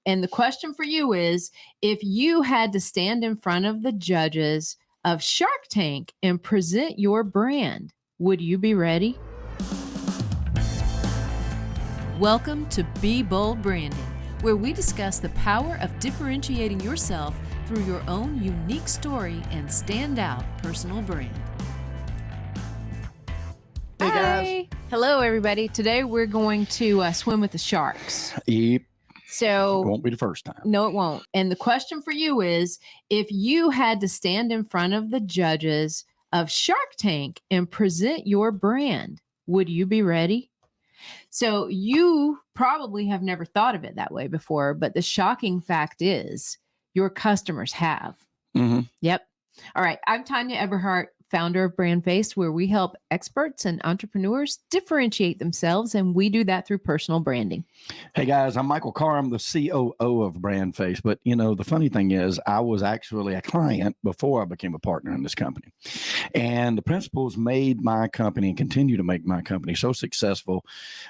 And the question for you is, if you had to stand in front of the judges of Shark Tank and present your brand, would you be ready? Welcome to Be Bold Branding, where we discuss the power of differentiating yourself through your own unique story and standout personal brand. Hey guys. Hello, everybody. Today we're going to swim with the sharks. Yep. So It won't be the first time. No, it won't. And the question for you is, if you had to stand in front of the judges of Shark Tank and present your brand, would you be ready? So you probably have never thought of it that way before, but the shocking fact is your customers have. Mm-hmm. Yep. All right. I'm Tanya Eberhardt, founder of BrandFace, where we help experts and entrepreneurs differentiate themselves, and we do that through personal branding. Hey guys, I'm Michael Carr. I'm the COO of BrandFace. But you know, the funny thing is I was actually a client before I became a partner in this company. And the principles made my company and continue to make my company so successful.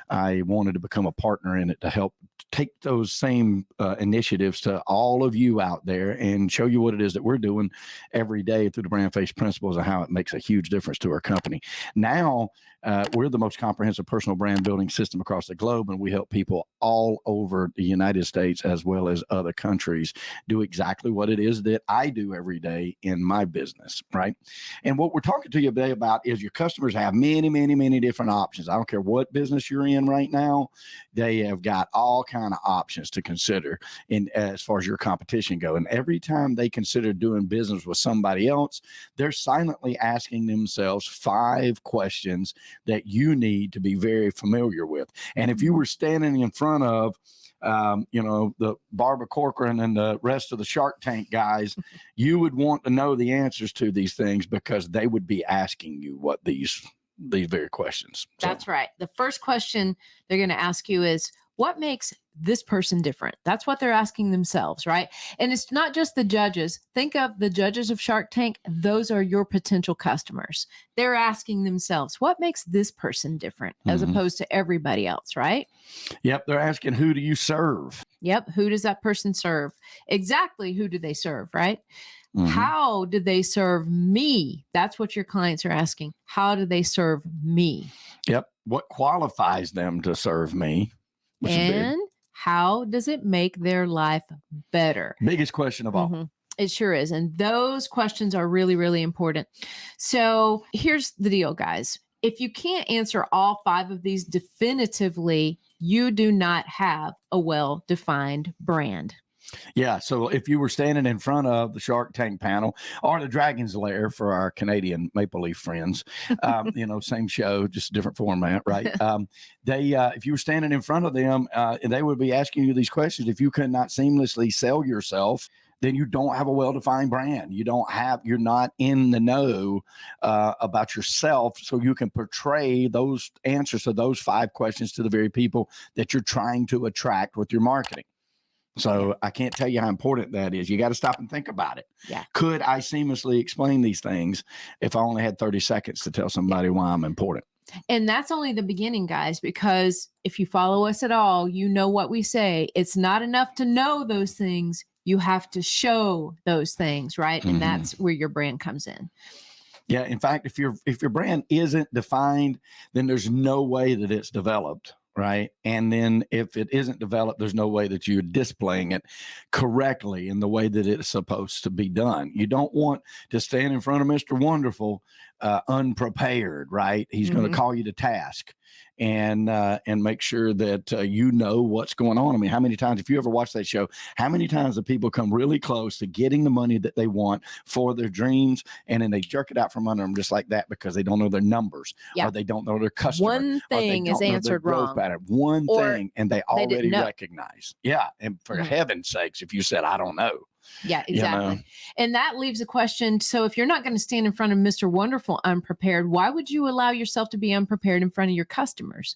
I wanted to become a partner in it to help take those same initiatives to all of you out there and show you what it is that we're doing every day through the BrandFace principles and how it makes a huge difference to our company. Now, we're the most comprehensive personal brand building system across the globe, and we help people all over the United States as well as other countries do exactly what it is that I do every day in my business, right? And what we're talking to you today about is your customers have many, many, many different options. I don't care what business you're in right now. They have got all kind of options to consider in as far as your competition go. And every time they consider doing business with somebody else, they're silently asking themselves 5 questions that you need to be very familiar with. And if you were standing in front of the Barbara Corcoran and the rest of the Shark Tank guys, you would want to know the answers to these things because they would be asking you what these very questions. That's right. The first question they're going to ask you is, what makes this person different? That's what they're asking themselves, right? And it's not just the judges. Think of the judges of Shark Tank. Those are your potential customers. They're asking themselves, what makes this person different as opposed to everybody else, right? Yep. They're asking, who do you serve? Yep. Who does that person serve? Exactly. Who do they serve, right? How do they serve me? That's what your clients are asking. How do they serve me? Yep. What qualifies them to serve me? And how does it make their life better? Biggest question of all. It sure is. And those questions are really, really important. So here's the deal, guys. If you can't answer all 5 of these definitively, you do not have a well-defined brand. Yeah. So if you were standing in front of the Shark Tank panel or the Dragon's Lair for our Canadian Maple Leaf friends, same show, just different format, right? If you were standing in front of them, they would be asking you these questions. If you could not seamlessly sell yourself, then you don't have a well-defined brand. You're not in the know about yourself, so you can portray those answers to those 5 questions to the very people that you're trying to attract with your marketing. So I can't tell you how important that is. You got to stop and think about it. Yeah. Could I seamlessly explain these things if I only had 30 seconds to tell somebody why I'm important? And that's only the beginning, guys, because if you follow us at all, you know what we say. It's not enough to know those things. You have to show those things, right? And that's where your brand comes in. Yeah. In fact, if your brand isn't defined, then there's no way that it's developed. Right. And then if it isn't developed, there's no way that you're displaying it correctly in the way that it's supposed to be done. You don't want to stand in front of Mr. Wonderful unprepared, right? He's going to call you to task and make sure that you know what's going on. I mean, how many times, if you ever watch that show, how many times do people come really close to getting the money that they want for their dreams, and then they jerk it out from under them just like that because they don't know their numbers or they don't know their customer. One thing is answered wrong. One thing, and they already recognize. Yeah, and for heaven's sakes, if you said, I don't know. Yeah, exactly. And that leaves a question. So if you're not going to stand in front of Mr. Wonderful unprepared, why would you allow yourself to be unprepared in front of your customers?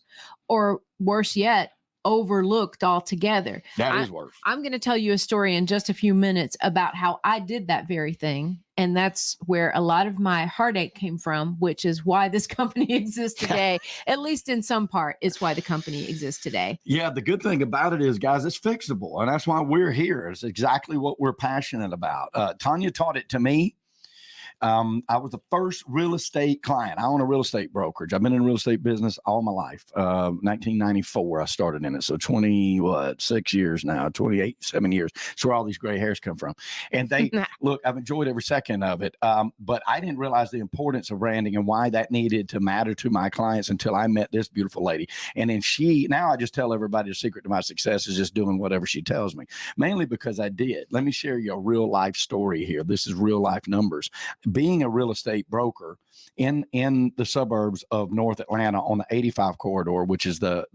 Or worse yet, overlooked altogether. That is worse. I'm going to tell you a story in just a few minutes about how I did that very thing. And that's where a lot of my heartache came from, which is why this company exists today. At least in some part, it's why the company exists today. Yeah, the good thing about it is, guys, it's fixable. And that's why we're here. It's exactly what we're passionate about. Tanya taught it to me. I was the first real estate client. I own a real estate brokerage. I've been in the real estate business all my life. 1994, I started in it. So 6 years now, 7 years. It's where all these gray hairs come from. And they, look, I've enjoyed every second of it. But I didn't realize the importance of branding and why that needed to matter to my clients until I met this beautiful lady. And then now I just tell everybody the secret to my success is just doing whatever she tells me, mainly because I did. Let me share you a real life story here. This is real life numbers. Being a real estate broker in the suburbs of North Atlanta on the 85 corridor, which is the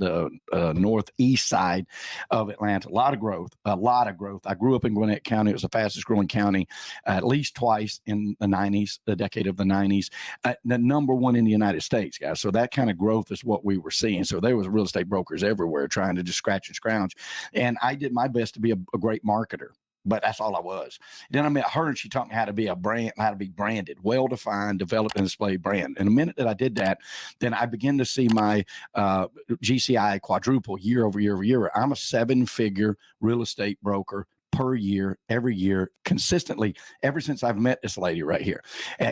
northeast side of Atlanta, a lot of growth. I grew up in Gwinnett County. It was the fastest growing county at least twice in the 90s, the decade of the 90s, the number one in the United States, guys. So that kind of growth is what we were seeing. So there was real estate brokers everywhere trying to just scratch and scrounge. And I did my best to be a great marketer. But that's all I was. Then I met her and she taught me how to be how to be branded, well-defined, developed, and displayed brand. And the minute that I did that, then I began to see my GCI quadruple year over year over year. I'm a 7-figure real estate broker per year, every year, consistently, ever since I've met this lady right here.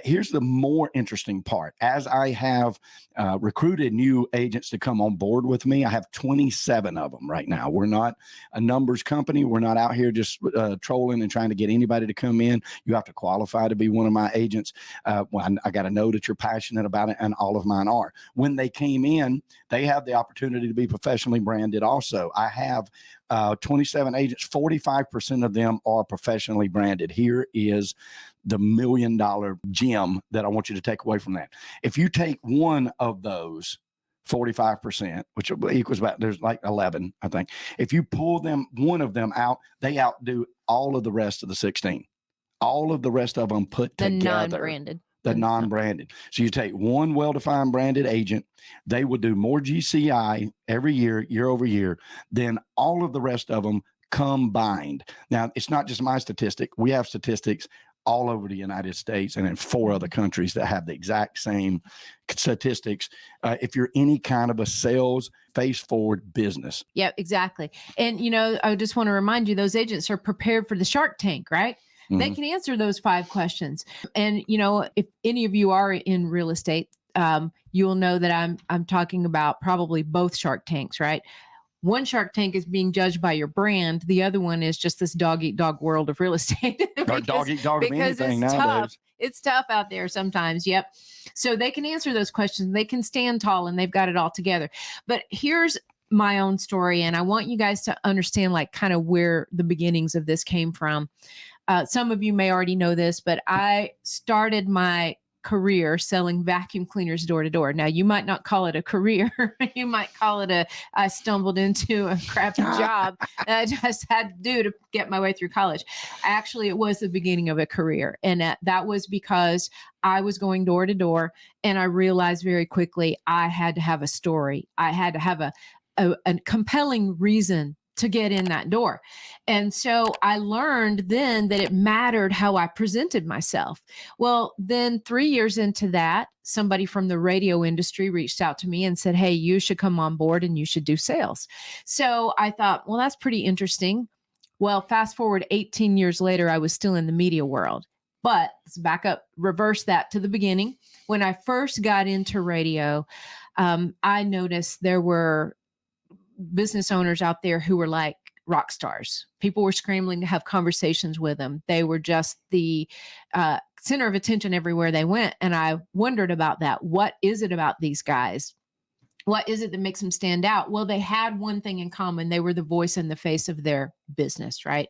Here's the more interesting part. As I have recruited new agents to come on board with me, I have 27 of them right now. We're not a numbers company. We're not out here just trolling and trying to get anybody to come in. You have to qualify to be one of my agents. I got to know that you're passionate about it, and all of mine are. When they came in, they have the opportunity to be professionally branded also. I have 27 agents, 45% of them are professionally branded. Here is the $1 million gem that I want you to take away from that. If you take one of those 45%, which equals about, there's like 11, I think. If you pull one of them out, they outdo all of the rest of the 16. All of the rest of them put together. Non-branded. The non-branded. So you take one well-defined branded agent, they will do more GCI every year, year over year, than all of the rest of them combined. Now, it's not just my statistic. We have statistics all over the United States and in 4 other countries that have the exact same statistics. If you're any kind of a sales face-forward business. Yeah, exactly. And, I just want to remind you, those agents are prepared for the Shark Tank, right? They can answer those 5 questions. And, if any of you are in real estate, you'll know that I'm talking about probably both Shark Tanks, right? One Shark Tank is being judged by your brand. The other one is just this dog-eat-dog world of real estate. Or dog-eat-dog of anything nowadays. Tough. It's tough out there sometimes. Yep. So they can answer those questions. They can stand tall, and they've got it all together. But here's my own story. And I want you guys to understand kind of where the beginnings of this came from. Some of you may already know this, but I started my career selling vacuum cleaners door to door. Now, you might not call it a career. You might call it I stumbled into a crappy job that I just had to do to get my way through college. Actually, it was the beginning of a career. And that was because I was going door to door, and I realized very quickly I had to have a story. I had to have a compelling reason to get in that door. And so I learned then that it mattered how I presented myself. Well, then 3 years into that, somebody from the radio industry reached out to me and said, hey, you should come on board and you should do sales. So I thought, well, that's pretty interesting. Well, fast forward 18 years later, I was still in the media world. But let's back up, reverse that to the beginning. When I first got into radio, I noticed there were business owners out there who were like rock stars. People were scrambling to have conversations with them. They were just the center of attention everywhere they went. And I wondered about that. What is it about these guys? What is it that makes them stand out? Well, they had one thing in common. They were the voice and the face of their business, right?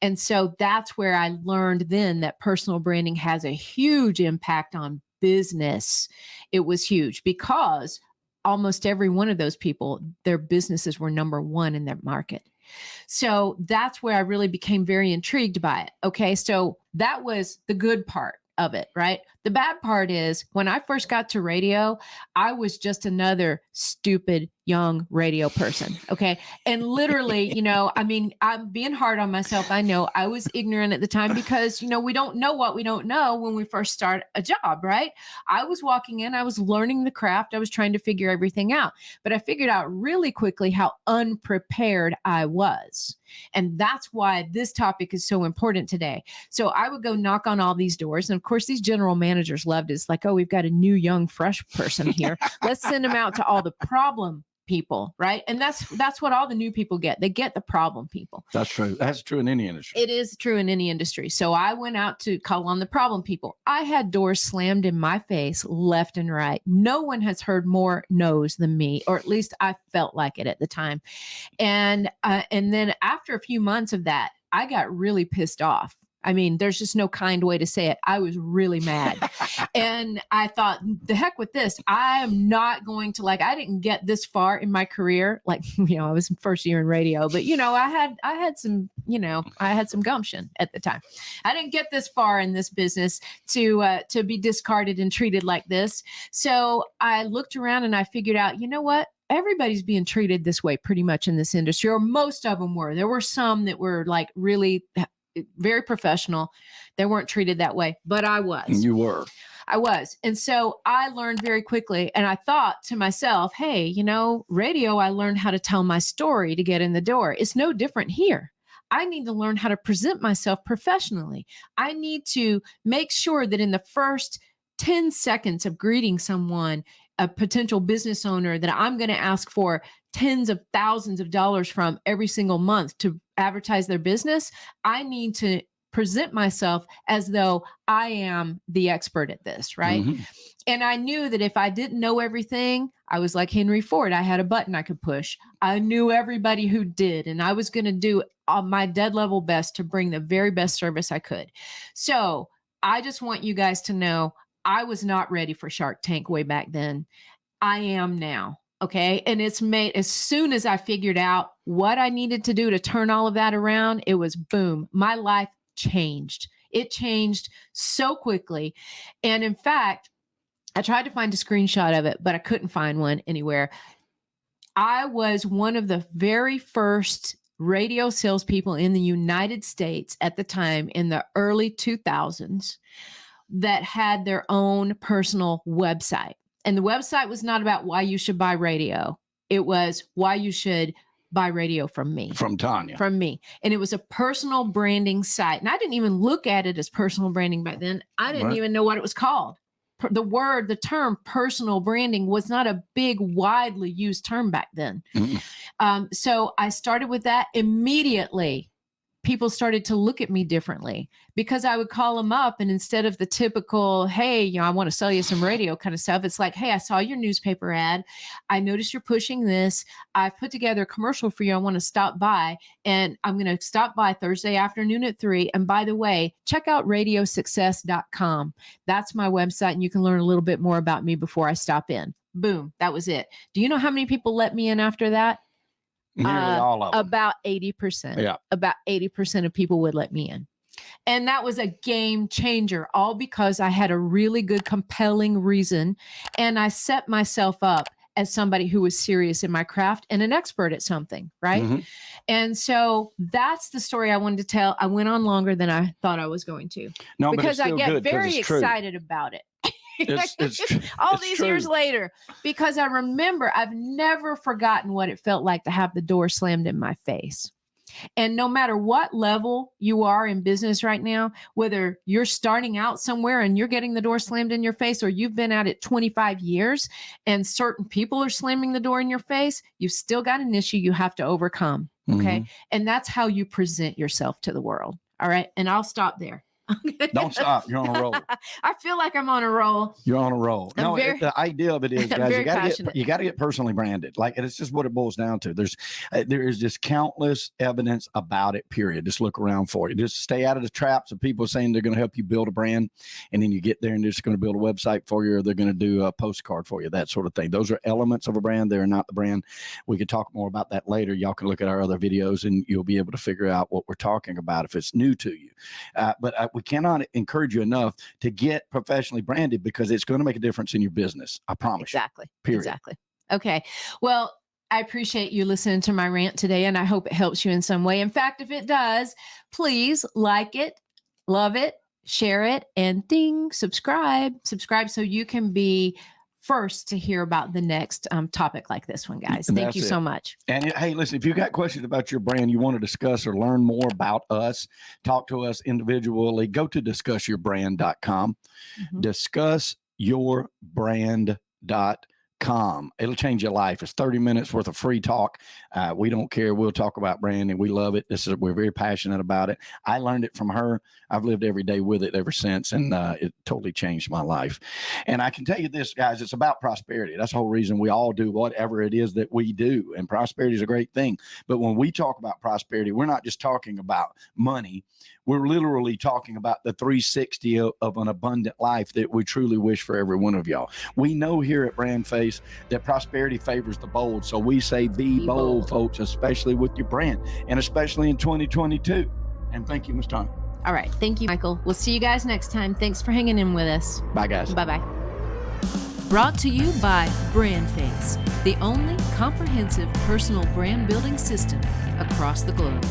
And so that's where I learned then that personal branding has a huge impact on business. It was huge because almost every one of those people, their businesses were number one in their market. So that's where I really became very intrigued by it. Okay. So that was the good part of it, right? The bad part is when I first got to radio, I was just another stupid young radio person. Okay. And literally, I mean, I'm being hard on myself. I know I was ignorant at the time because, we don't know what we don't know when we first start a job, right? I was walking in, I was learning the craft. I was trying to figure everything out, but I figured out really quickly how unprepared I was. And that's why this topic is so important today. So I would go knock on all these doors. And of course, these general managers loved it. It's like, oh, we've got a new, young, fresh person here. Let's send them out to all the problem people, right? And that's what all the new people get. They get the problem people. That's true. That's true in any industry. It is true in any industry. So I went out to call on the problem people. I had doors slammed in my face left and right. No one has heard more no's than me, or at least I felt like it at the time. And then after a few months of that, I got really pissed off. I mean, there's just no kind way to say it. I was really mad. And I thought, the heck with this. I am not going to I didn't get this far in my career. I was in first year in radio, but I had some gumption at the time. I didn't get this far in this business to be discarded and treated like this. So I looked around and I figured out, you know what? Everybody's being treated this way pretty much in this industry, or most of them were. There were some that were really very professional. They weren't treated that way, but I was. You were. I was. And so I learned very quickly. And I thought to myself, hey, radio, I learned how to tell my story to get in the door. It's no different here. I need to learn how to present myself professionally. I need to make sure that in the first 10 seconds of greeting someone, a potential business owner that I'm going to ask for tens of thousands of dollars from every single month to advertise their business, I need to present myself as though I am the expert at this, right? Mm-hmm. And I knew that if I didn't know everything, I was like Henry Ford. I had a button I could push. I knew everybody who did, and I was going to do my dead level best to bring the very best service I could. So I just want you guys to know I was not ready for Shark Tank way back then. I am now. Okay. And it's made, as soon as I figured out what I needed to do to turn all of that around, it was boom. My life changed. It changed so quickly. And in fact, I tried to find a screenshot of it, but I couldn't find one anywhere. I was one of the very first radio salespeople in the United States at the time in the early 2000s that had their own personal website. And the website was not about why you should buy radio. It was why you should buy radio from me. From Tanya. From me. And it was a personal branding site. And I didn't even look at it as personal branding back then. I didn't even know what it was called. The term personal branding was not a big, widely used term back then. Mm-hmm. So I started with that immediately. People started to look at me differently because I would call them up, and instead of the typical, hey, I want to sell you some radio kind of stuff, it's like, hey, I saw your newspaper ad. I noticed you're pushing this. I've put together a commercial for you. I want to stop by, and I'm going to stop by Thursday afternoon at 3. And by the way, check out radiosuccess.com. That's my website, and you can learn a little bit more about me before I stop in. Boom. That was it. Do you know how many people let me in after that? Nearly all of them. About 80%. Yeah. About 80% of people would let me in. And that was a game changer, all because I had a really good, compelling reason. And I set myself up as somebody who was serious in my craft and an expert at something, right? Mm-hmm. And so that's the story I wanted to tell. I went on longer than I thought I was going to. No, because but it's still I get very excited about it. All these years later, because I remember I've never forgotten what it felt like to have the door slammed in my face. And no matter what level you are in business right now, whether you're starting out somewhere and you're getting the door slammed in your face, or you've been at it 25 years and certain people are slamming the door in your face, you've still got an issue you have to overcome. Okay. Mm-hmm. And that's how you present yourself to the world. All right. And I'll stop there. Don't stop. You're on a roll. I feel like I'm on a roll. You're on a roll. No, the idea of it is, guys, you got to get personally branded. Like, it's just what it boils down to. There is just countless evidence about it, period. Just look around for it. Just stay out of the traps of people saying they're going to help you build a brand. And then you get there and they're just going to build a website for you, or they're going to do a postcard for you, that sort of thing. Those are elements of a brand. They're not the brand. We could talk more about that later. Y'all can look at our other videos and you'll be able to figure out what we're talking about if it's new to you. But we cannot encourage you enough to get professionally branded because it's going to make a difference in your business. I promise Exactly. you. Period. Exactly. Okay. Well, I appreciate you listening to my rant today, and I hope it helps you in some way. In fact, if it does, please like it, love it, share it, and ding, subscribe so you can be first to hear about the next topic like this one, guys. Thank you so much. And hey, listen, if you got questions about your brand, you want to discuss or learn more about us, talk to us individually, go to discussyourbrand.com, discussyourbrand.com. It'll change your life. It's 30 minutes worth of free talk. We don't care. We'll talk about branding. We love it. We're very passionate about it. I learned it from her. I've lived every day with it ever since, and it totally changed my life. And I can tell you this, guys, it's about prosperity. That's the whole reason we all do whatever it is that we do. And prosperity is a great thing. But when we talk about prosperity, we're not just talking about money. We're literally talking about the 360 of an abundant life that we truly wish for every one of y'all. We know here at BrandFace that prosperity favors the bold. So we say be bold, folks, especially with your brand, and especially in 2022. And thank you, Ms. Tony. All right. Thank you, Michael. We'll see you guys next time. Thanks for hanging in with us. Bye, guys. Bye-bye. Brought to you by BrandFace, the only comprehensive personal brand building system across the globe.